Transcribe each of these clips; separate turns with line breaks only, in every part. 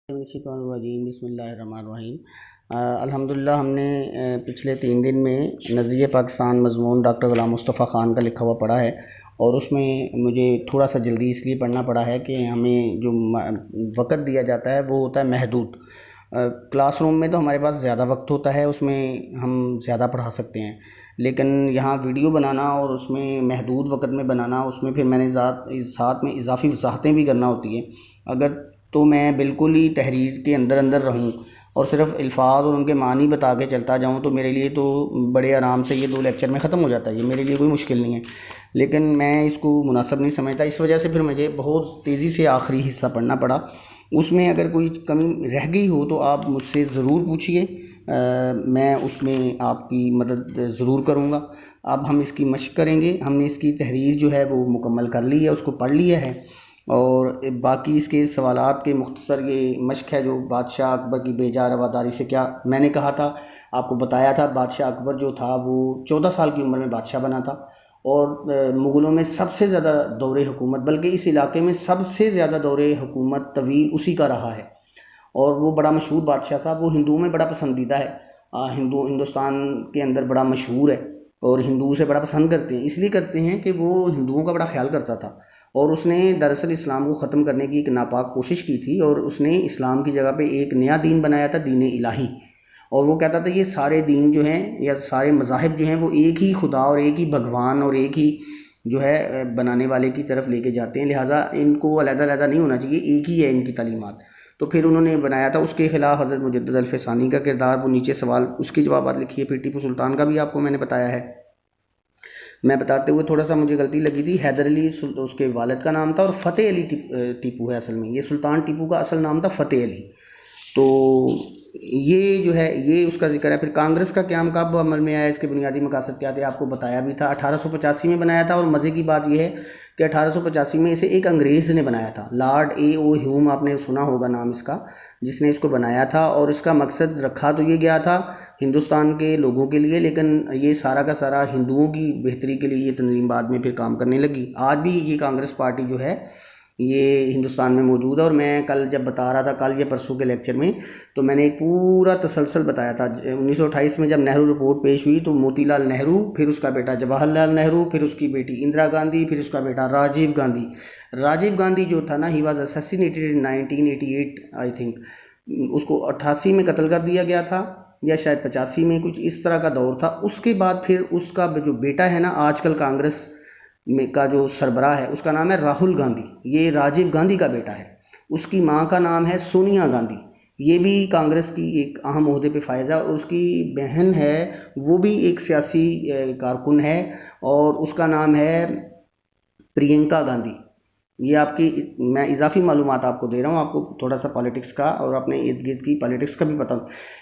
الرجیم بسم اللہ الرحمن الرحیم۔ الحمدللہ ہم نے پچھلے 3 دن میں نظریہ پاکستان مضمون ڈاکٹر غلام مصطفیٰ خان کا لکھا ہوا پڑھا ہے، اور اس میں مجھے تھوڑا سا جلدی اس لیے پڑھنا پڑا ہے کہ ہمیں جو وقت دیا جاتا ہے وہ ہوتا ہے محدود۔ کلاس روم میں تو ہمارے پاس زیادہ وقت ہوتا ہے، اس میں ہم زیادہ پڑھا سکتے ہیں، لیکن یہاں ویڈیو بنانا اور اس میں محدود وقت میں بنانا، اس میں پھر میں نے ساتھ میں اضافی وضاحتیں بھی کرنا ہوتی ہیں۔ اگر تو میں بالکل ہی تحریر کے اندر رہوں اور صرف الفاظ اور ان کے معنی بتا کے چلتا جاؤں تو میرے لیے تو بڑے آرام سے یہ 2 لیکچر میں ختم ہو جاتا ہے، یہ میرے لیے کوئی مشکل نہیں ہے، لیکن میں اس کو مناسب نہیں سمجھتا۔ اس وجہ سے پھر مجھے بہت تیزی سے آخری حصہ پڑھنا پڑا۔ اس میں اگر کوئی کمی رہ گئی ہو تو آپ مجھ سے ضرور پوچھیے، میں اس میں آپ کی مدد ضرور کروں گا۔ اب ہم اس کی مشق کریں گے۔ ہم نے اس کی تحریر جو ہے وہ مکمل کر لی ہے، اس کو پڑھ لیا ہے، اور باقی اس کے سوالات کے مختصر یہ مشق ہے جو بادشاہ اکبر کی بے جا رواداری سے کیا میں نے کہا تھا، آپ کو بتایا تھا۔ بادشاہ اکبر جو تھا وہ 14 سال کی عمر میں بادشاہ بنا تھا، اور مغلوں میں سب سے زیادہ دور حکومت، بلکہ اس علاقے میں سب سے زیادہ دور حکومت طویل اسی کا رہا ہے، اور وہ بڑا مشہور بادشاہ تھا۔ وہ ہندوؤں میں بڑا پسندیدہ ہے، ہندوستان کے اندر بڑا مشہور ہے، اور ہندو اسے بڑا پسند کرتے ہیں۔ اس لیے کرتے ہیں کہ وہ ہندوؤں کا بڑا خیال کرتا تھا، اور اس نے دراصل اسلام کو ختم کرنے کی ایک ناپاک کوشش کی تھی، اور اس نے اسلام کی جگہ پہ ایک نیا دین بنایا تھا، دین الہی، اور وہ کہتا تھا یہ سارے دین جو ہیں یا سارے مذاہب جو ہیں وہ ایک ہی خدا اور ایک ہی بھگوان اور ایک ہی جو ہے بنانے والے کی طرف لے کے جاتے ہیں، لہٰذا ان کو علیحدہ علیحدہ نہیں ہونا چاہیے، ایک ہی ہے ان کی تعلیمات۔ تو پھر انہوں نے بنایا تھا۔ اس کے خلاف حضرت مجدد الف ثانی کا کردار، وہ نیچے سوال اس کی جوابات لکھی ہے۔ پھر ٹیپو سلطان کا بھی آپ کو میں نے بتایا ہے۔ میں بتاتے ہوئے تھوڑا سا مجھے غلطی لگی تھی، حیدر علی اس کے والد کا نام تھا، اور فتح علی ٹیپو ہے اصل میں، یہ سلطان ٹیپو کا اصل نام تھا فتح علی۔ تو یہ جو ہے یہ اس کا ذکر ہے۔ پھر کانگریس کا قیام کب عمل میں آیا، اس کے بنیادی مقاصد کیا تھے، آپ کو بتایا بھی تھا۔ 1885 میں بنایا تھا، اور مزے کی بات یہ ہے کہ 1885 میں اسے ایک انگریز نے بنایا تھا، لارڈ اے او ہیوم، آپ نے سنا ہوگا نام اس کا، جس نے اس کو بنایا تھا، اور اس کا مقصد رکھا تو یہ گیا تھا ہندوستان کے لوگوں کے لیے، لیکن یہ سارا کا سارا ہندوؤں کی بہتری کے لیے یہ تنظیم بعد میں پھر کام کرنے لگی۔ آج بھی یہ کانگریس پارٹی جو ہے یہ ہندوستان میں موجود ہے، اور میں کل جب بتا رہا تھا، کل یا پرسوں کے لیکچر میں، تو میں نے ایک پورا تسلسل بتایا تھا۔ 1928 میں جب نہرو رپورٹ پیش ہوئی تو موتی لال نہرو، پھر اس کا بیٹا جواہر لال نہرو، پھر اس کی بیٹی اندرا گاندھی، پھر اس کا بیٹا راجیو گاندھی جو تھا نا، he was assassinated in 1988 I think, اس کو 88 میں قتل کر دیا گیا تھا، یا شاید 85 میں، کچھ اس طرح کا دور تھا۔ اس کے بعد پھر اس کا جو بیٹا ہے نا، آج کل کانگریس میں کا جو سربراہ ہے، اس کا نام ہے راہل گاندھی، یہ راجیو گاندھی کا بیٹا ہے۔ اس کی ماں کا نام ہے سونیا گاندھی، یہ بھی کانگریس کی ایک اہم عہدے پہ فائز ہے، اور اس کی بہن ہے وہ بھی ایک سیاسی کارکن ہے، اور اس کا نام ہے پرینکا گاندھی۔ یہ آپ کی میں اضافی معلومات آپ کو دے رہا ہوں، آپ کو تھوڑا سا پالیٹکس کا اور اپنے ارد گرد کی پالیٹکس کا بھی پتہ۔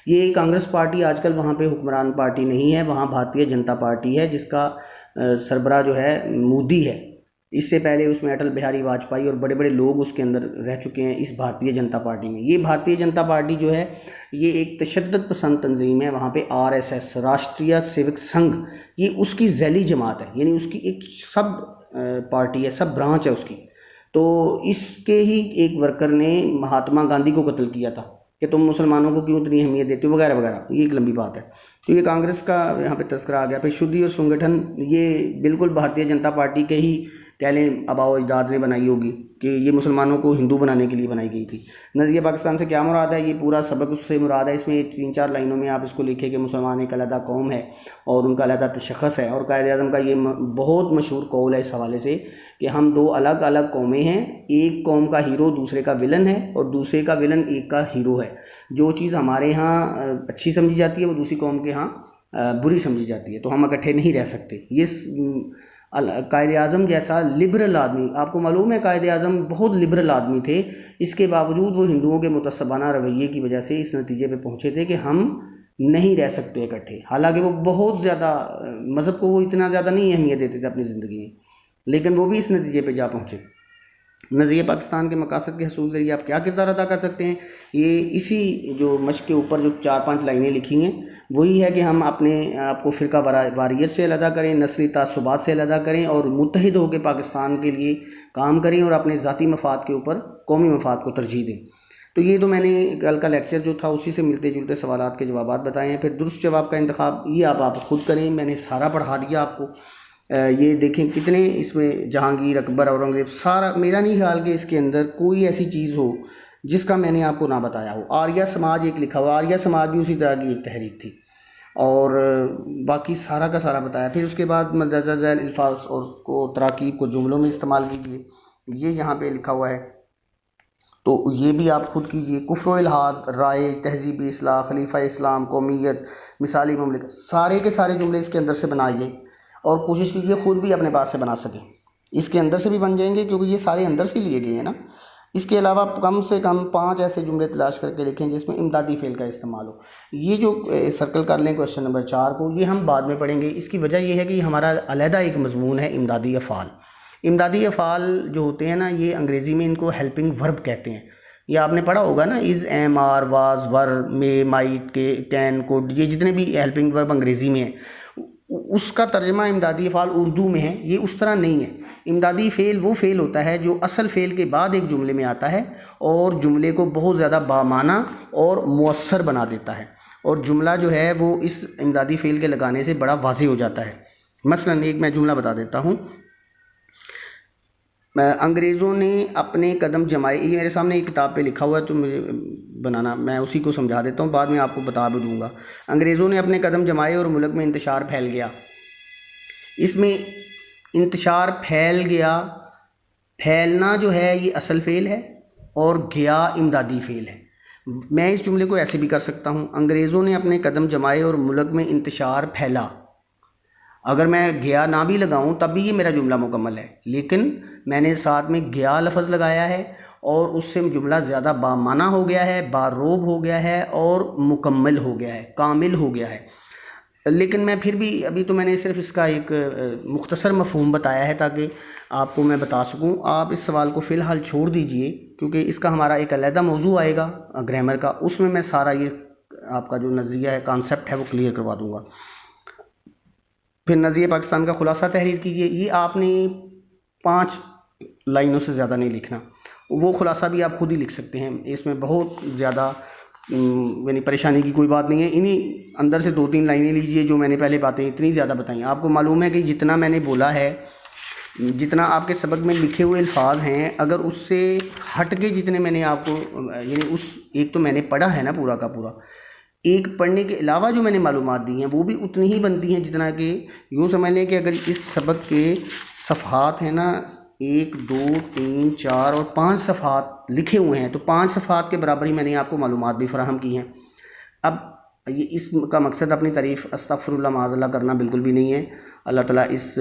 یہ کانگریس پارٹی آج کل وہاں پہ حکمران پارٹی نہیں ہے، وہاں بھارتیہ جنتا پارٹی ہے، جس کا سربراہ جو ہے مودی ہے۔ اس سے پہلے اس میں اٹل بہاری واجپئی اور بڑے بڑے لوگ اس کے اندر رہ چکے ہیں اس بھارتیہ جنتا پارٹی میں۔ یہ بھارتیہ جنتا پارٹی جو ہے یہ ایک تشدد پسند تنظیم ہے، وہاں پہ RSS راشٹریہ سیوک سنگھ، یہ اس کی ذیلی جماعت ہے، یعنی اس کی ایک سب پارٹی ہے، سب برانچ ہے اس کی۔ تو اس کے ہی ایک ورکر نے مہاتما گاندھی کو قتل کیا تھا کہ تم مسلمانوں کو کیوں اتنی اہمیت دیتے ہو وغیرہ وغیرہ، یہ ایک لمبی بات ہے۔ تو یہ کانگریس کا یہاں پہ تذکرہ آ گیا۔ پھر شدھی اور سنگٹھن، یہ بالکل بھارتیہ جنتا پارٹی کے ہی کہہ لیں آباء و اجداد نے بنائی ہوگی، کہ یہ مسلمانوں کو ہندو بنانے کے لیے بنائی گئی تھی۔ نظریہ پاکستان سے کیا مراد ہے، یہ پورا سبق اس سے مراد ہے۔ اس میں 3-4 لائنوں میں آپ اس کو لکھیں کہ مسلمان ایک علیحدہ قوم ہے اور ان کا علیحدہ تشخص ہے، اور قائد اعظم کا یہ بہت مشہور قول ہے اس حوالے سے کہ ہم 2 الگ الگ قومیں ہیں، ایک قوم کا ہیرو دوسرے کا ولن ہے، اور دوسرے کا ولن ایک کا ہیرو ہے۔ جو چیز ہمارے ہاں اچھی سمجھی جاتی ہے وہ دوسری قوم کے ہاں بری سمجھی جاتی ہے، تو ہم اکٹھے نہیں رہ سکتے۔ یہ قائد اعظم جیسا لبرل آدمی، آپ کو معلوم ہے قائد اعظم بہت لبرل آدمی تھے، اس کے باوجود وہ ہندوؤں کے متعصبانہ رویے کی وجہ سے اس نتیجے پہ پہنچے تھے کہ ہم نہیں رہ سکتے اکٹھے، حالانکہ وہ بہت زیادہ مذہب کو وہ اتنا زیادہ نہیں اہمیت دیتے تھے اپنی زندگی میں، لیکن وہ بھی اس نتیجے پہ جا پہنچے۔ نظریہ پاکستان کے مقاصد کے حصول کے لیے آپ کیا کردار ادا کر سکتے ہیں، یہ اسی جو مشق کے اوپر جو 4-5 لائنیں لکھی ہیں وہی ہے کہ ہم اپنے آپ کو فرقہ واریت سے علیحدہ کریں، نسلی تعصبات سے علیحدہ کریں، اور متحد ہو کے پاکستان کے لیے کام کریں، اور اپنے ذاتی مفاد کے اوپر قومی مفاد کو ترجیح دیں۔ تو یہ تو میں نے کل کا لیکچر جو تھا اسی سے ملتے جلتے سوالات کے جوابات بتائے ہیں. پھر درست جواب کا انتخاب یہ آپ خود کریں، میں نے سارا پڑھا دیا آپ کو. یہ دیکھیں کتنے اس میں جہانگیر، اکبر، اورنگزیب، سارا. میرا نہیں خیال کہ اس کے اندر کوئی ایسی چیز ہو جس کا میں نے آپ کو نہ بتایا ہو. آریہ سماج ایک لکھا ہوا، آریہ سماج بھی اسی طرح کی ایک تحریک تھی، اور باقی سارا کا سارا بتایا. پھر اس کے بعد مندرجہ ذیل الفاظ اور کو تراکیب کو جملوں میں استعمال کیجیے، یہ یہاں پہ لکھا ہوا ہے، تو یہ بھی آپ خود کیجیے. کفر و الحاد، رائے، تہذیبی اصلاح، خلیفہ اسلام، قومیت، مثالی مملکت، سارے کے سارے جملے اس کے اندر سے بنائیے، اور کوشش کیجیے خود بھی اپنے پاس سے بنا سکیں. اس کے اندر سے بھی بن جائیں گے کیونکہ یہ سارے اندر سے لیے گئے ہیں نا. اس کے علاوہ کم سے کم 5 ایسے جملے تلاش کر کے لکھیں جس میں امدادی فعل کا استعمال ہو. یہ جو سرکل کر لیں کویشچن نمبر 4 کو، یہ ہم بعد میں پڑھیں گے. اس کی وجہ یہ ہے کہ ہمارا علیحدہ ایک مضمون ہے امدادی افعال. امدادی افعال جو ہوتے ہیں نا، یہ انگریزی میں ان کو ہیلپنگ ورب کہتے ہیں. یہ آپ نے پڑھا ہوگا نا، is, am, are, was, were, may, might, کے، کین، کوڈ، یہ جتنے بھی ہیلپنگ ورب انگریزی میں ہیں، اس کا ترجمہ امدادی افعال اردو میں ہے. یہ اس طرح نہیں ہے. امدادی فعل وہ فعل ہوتا ہے جو اصل فعل کے بعد ایک جملے میں آتا ہے اور جملے کو بہت زیادہ بامعنی اور مؤثر بنا دیتا ہے، اور جملہ جو ہے وہ اس امدادی فعل کے لگانے سے بڑا واضح ہو جاتا ہے. مثلا ایک میں جملہ بتا دیتا ہوں. انگریزوں نے اپنے قدم جمائے، یہ میرے سامنے ایک کتاب پہ لکھا ہوا ہے تو مجھے بنانا، میں اسی کو سمجھا دیتا ہوں، بعد میں آپ کو بتا بھی دوں گا. انگریزوں نے اپنے قدم جمائے اور ملک میں انتشار پھیل گیا. اس میں انتشار پھیل گیا، پھیلنا جو ہے یہ اصل فعل ہے اور گیا امدادی فعل ہے. میں اس جملے کو ایسے بھی کر سکتا ہوں، انگریزوں نے اپنے قدم جمائے اور ملک میں انتشار پھیلا. اگر میں گیا نہ بھی لگاؤں تب بھی یہ میرا جملہ مکمل ہے، لیکن میں نے ساتھ میں گیا لفظ لگایا ہے اور اس سے جملہ زیادہ بامعنی ہو گیا ہے، باروب ہو گیا ہے اور مکمل ہو گیا ہے، کامل ہو گیا ہے. لیکن میں پھر بھی ابھی تو میں نے صرف اس کا ایک مختصر مفہوم بتایا ہے تاکہ آپ کو میں بتا سکوں. آپ اس سوال کو فی الحال چھوڑ دیجئے کیونکہ اس کا ہمارا ایک علیحدہ موضوع آئے گا گرامر کا، اس میں سارا یہ آپ کا جو نظریہ ہے، کانسیپٹ ہے، وہ کلیئر کروا دوں گا. پھر نظریہ پاکستان کا خلاصہ تحریر کیجیے. یہ آپ نے 5 لائنوں سے زیادہ نہیں لکھنا، وہ خلاصہ بھی آپ خود ہی لکھ سکتے ہیں. اس میں بہت زیادہ یعنی پریشانی کی کوئی بات نہیں ہے. انہی اندر سے 2-3 لائنیں لیجئے جو میں نے پہلے باتیں اتنی زیادہ بتائیں. آپ کو معلوم ہے کہ جتنا میں نے بولا ہے، جتنا آپ کے سبق میں لکھے ہوئے الفاظ ہیں، اگر اس سے ہٹ کے جتنے میں نے آپ کو یعنی اس ایک تو میں نے پڑھا ہے نا پورا کا پورا، ایک پڑھنے کے علاوہ جو میں نے معلومات دی ہیں وہ بھی اتنی ہی بنتی ہیں جتنا کہ یوں سمجھ لیں کہ اگر اس سبق کے صفحات ہیں نا 1 2 3 4 اور 5 صفحات لکھے ہوئے ہیں تو 5 صفحات کے برابر ہی میں نے آپ کو معلومات بھی فراہم کی ہیں. اب یہ اس کا مقصد اپنی تعریف استغفر اللہ معاذ اللہ کرنا بالکل بھی نہیں ہے. اللہ تعالیٰ اس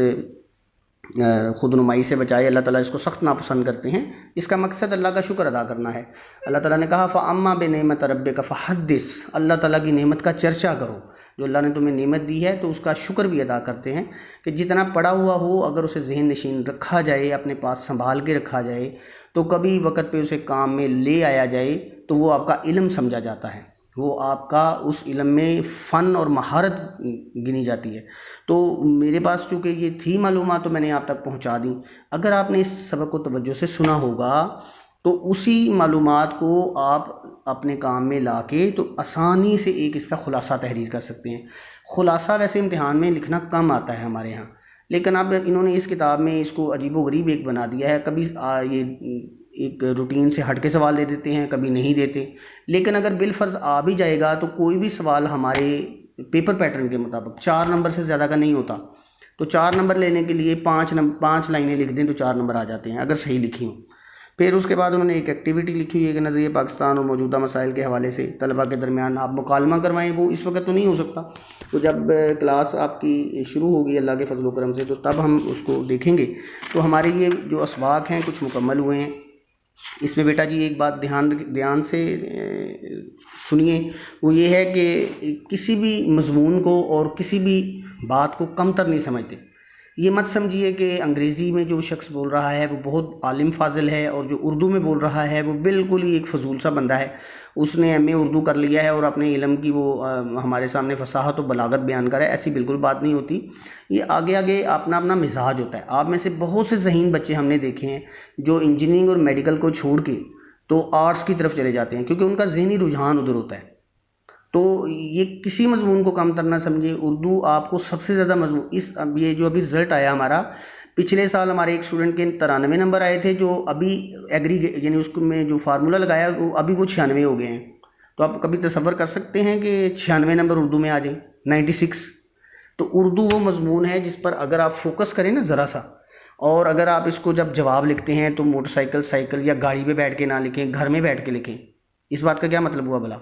خود نمائی سے بچائے. اللہ تعالیٰ اس کو سخت ناپسند کرتے ہیں. اس کا مقصد اللہ کا شکر ادا کرنا ہے. اللہ تعالیٰ نے کہا فَأَمَّا بِنِعْمَةِ رَبِّكَ فَحَدِّثْ، اللہ تعالیٰ کی نعمت کا چرچا کرو. جو اللہ نے تمہیں نعمت دی ہے تو اس کا شکر بھی ادا کرتے ہیں کہ جتنا پڑا ہوا ہو اگر اسے ذہن نشین رکھا جائے، اپنے پاس سنبھال کے رکھا جائے تو کبھی وقت پہ اسے کام میں لے آیا جائے تو وہ آپ کا علم سمجھا جاتا ہے، وہ آپ کا اس علم میں فن اور مہارت گنی جاتی ہے. تو میرے پاس چونکہ یہ تھی معلومات تو میں نے آپ تک پہنچا دیں. اگر آپ نے اس سبق کو توجہ سے سنا ہوگا تو اسی معلومات کو آپ اپنے کام میں لا کے تو آسانی سے ایک اس کا خلاصہ تحریر کر سکتے ہیں. خلاصہ ویسے امتحان میں لکھنا کم آتا ہے ہمارے ہاں، لیکن اب انہوں نے اس کتاب میں اس کو عجیب و غریب ایک بنا دیا ہے. کبھی یہ ایک روٹین سے ہٹ کے سوال دے دیتے ہیں، کبھی نہیں دیتے. لیکن اگر بالفرض آ بھی جائے گا تو کوئی بھی سوال ہمارے پیپر پیٹرن کے مطابق 4 نمبر سے زیادہ کا نہیں ہوتا. تو 4 نمبر لینے کے لیے 5 لائنیں لکھ دیں تو 4 نمبر آ جاتے ہیں اگر صحیح لکھی ہوں. پھر اس کے بعد انہوں نے ایک ایکٹیویٹی لکھی ہوئی ہے کہ نظریہ پاکستان اور موجودہ مسائل کے حوالے سے طلباء کے درمیان آپ مکالمہ کروائیں. وہ اس وقت تو نہیں ہو سکتا، تو جب کلاس آپ کی شروع ہوگی اللہ کے فضل و کرم سے تو تب ہم اس کو دیکھیں گے. تو ہمارے یہ جو اسباق ہیں کچھ مکمل ہوئے ہیں. اس میں بیٹا جی ایک بات دھیان سے سنیے، وہ یہ ہے کہ کسی بھی مضمون کو اور کسی بھی بات کو کم تر نہیں سمجھتے. یہ مت سمجھیے کہ انگریزی میں جو شخص بول رہا ہے وہ بہت عالم فاضل ہے اور جو اردو میں بول رہا ہے وہ بالکل ہی ایک فضول سا بندہ ہے. اس نے ایم اے اردو کر لیا ہے اور اپنے علم کی وہ ہمارے سامنے فصاحت و بلاغت بیان کرے. ایسی بالکل بات نہیں ہوتی. یہ آگے آگے اپنا اپنا مزاج ہوتا ہے. آپ میں سے بہت سے ذہین بچے ہم نے دیکھے ہیں جو انجینئرنگ اور میڈیکل کو چھوڑ کے تو آرٹس کی طرف چلے جاتے ہیں کیونکہ ان کا ذہنی رجحان ادھر ہوتا ہے. تو یہ کسی مضمون کو کم تر نہ سمجھے. اردو آپ کو سب سے زیادہ مضمون اب یہ جو ابھی رزلٹ آیا ہمارا، پچھلے سال ہمارے ایک اسٹوڈنٹ کے 93 نمبر آئے تھے، جو ابھی یعنی اس میں جو فارمولہ لگایا ابھی وہ 96 ہو گئے ہیں. تو آپ کبھی تصور کر سکتے ہیں کہ 96 نمبر اردو میں آ جائیں، 96. تو اردو وہ مضمون ہے جس پر اگر آپ فوکس کریں نا ذرا سا، اور اگر آپ اس کو جب جواب لکھتے ہیں تو موٹر سائیکل، سائیکل یا گاڑی پہ بیٹھ کے نہ لکھیں، گھر میں بیٹھ کے لکھیں. اس بات کا کیا مطلب ہوا بھلا؟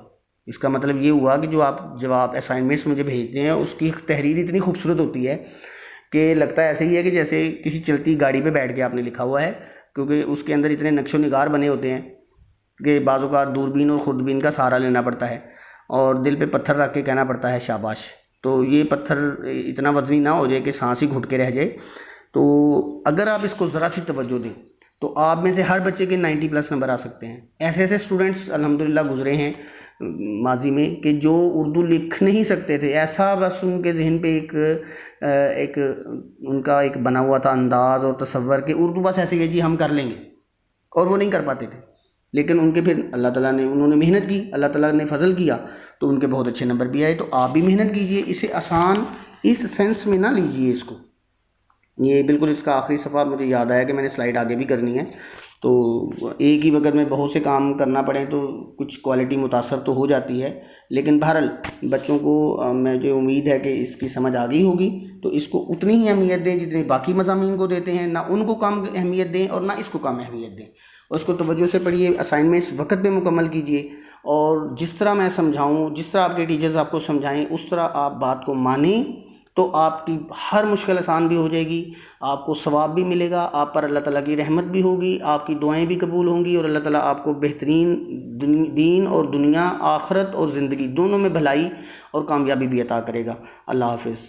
اس کا مطلب یہ ہوا کہ جو آپ جواب اسائنمنٹس مجھے بھیجتے ہیں اس کی تحریر اتنی خوبصورت ہوتی ہے کہ لگتا ہے ایسے ہی ہے کہ جیسے کسی چلتی گاڑی پہ بیٹھ کے آپ نے لکھا ہوا ہے، کیونکہ اس کے اندر اتنے نقش و نگار بنے ہوتے ہیں کہ بعض اوقات دوربین اور خوردبین کا سہارا لینا پڑتا ہے اور دل پہ پتھر رکھ کے کہنا پڑتا ہے شاباش. تو یہ پتھر اتنا وزنی نہ ہو جائے کہ سانس ہی گھٹ کے رہ جائے. تو اگر آپ اس کو ذرا سی توجہ دیں تو آپ میں سے ہر بچے کے 90+ نمبر آ سکتے ہیں. ایسے ایسے اسٹوڈنٹس الحمدللہ گزرے ہیں ماضی میں کہ جو اردو لکھ نہیں سکتے تھے، ایسا بس ان کے ذہن پہ ایک ان کا ایک بنا ہوا تھا انداز اور تصور کہ اردو بس ایسے کہ جی ہم کر لیں گے، اور وہ نہیں کر پاتے تھے. لیکن ان کے پھر اللہ تعالیٰ نے، انہوں نے محنت کی، اللہ تعالیٰ نے فضل کیا تو ان کے بہت اچھے نمبر بھی آئے. تو آپ بھی محنت کیجئے، اسے آسان اس سینس میں نہ لیجئے اس کو. یہ بالکل اس کا آخری صفحہ مجھے یاد آیا کہ میں نے سلائیڈ آگے بھی کرنی ہے، تو ایک ہی وقت میں بہت سے کام کرنا پڑیں تو کچھ کوالٹی متاثر تو ہو جاتی ہے. لیکن بہرحال بچوں کو مجھے امید ہے کہ اس کی سمجھ آ گئی ہوگی، تو اس کو اتنی ہی اہمیت دیں جتنی باقی مضامین کو دیتے ہیں. نہ ان کو کم اہمیت دیں اور نہ اس کو کم اہمیت دیں. اور اس کو توجہ سے پڑھیے، اسائنمنٹس وقت پہ مکمل کیجیے، اور جس طرح میں سمجھاؤں، جس طرح آپ کے ٹیچرز آپ کو سمجھائیں اس طرح آپ بات کو مانیں تو آپ کی ہر مشکل آسان بھی ہو جائے گی، آپ کو ثواب بھی ملے گا، آپ پر اللہ تعالیٰ کی رحمت بھی ہوگی، آپ کی دعائیں بھی قبول ہوں گی، اور اللہ تعالیٰ آپ کو بہترین دین اور دنیا، آخرت اور زندگی دونوں میں بھلائی اور کامیابی بھی عطا کرے گا. اللہ حافظ.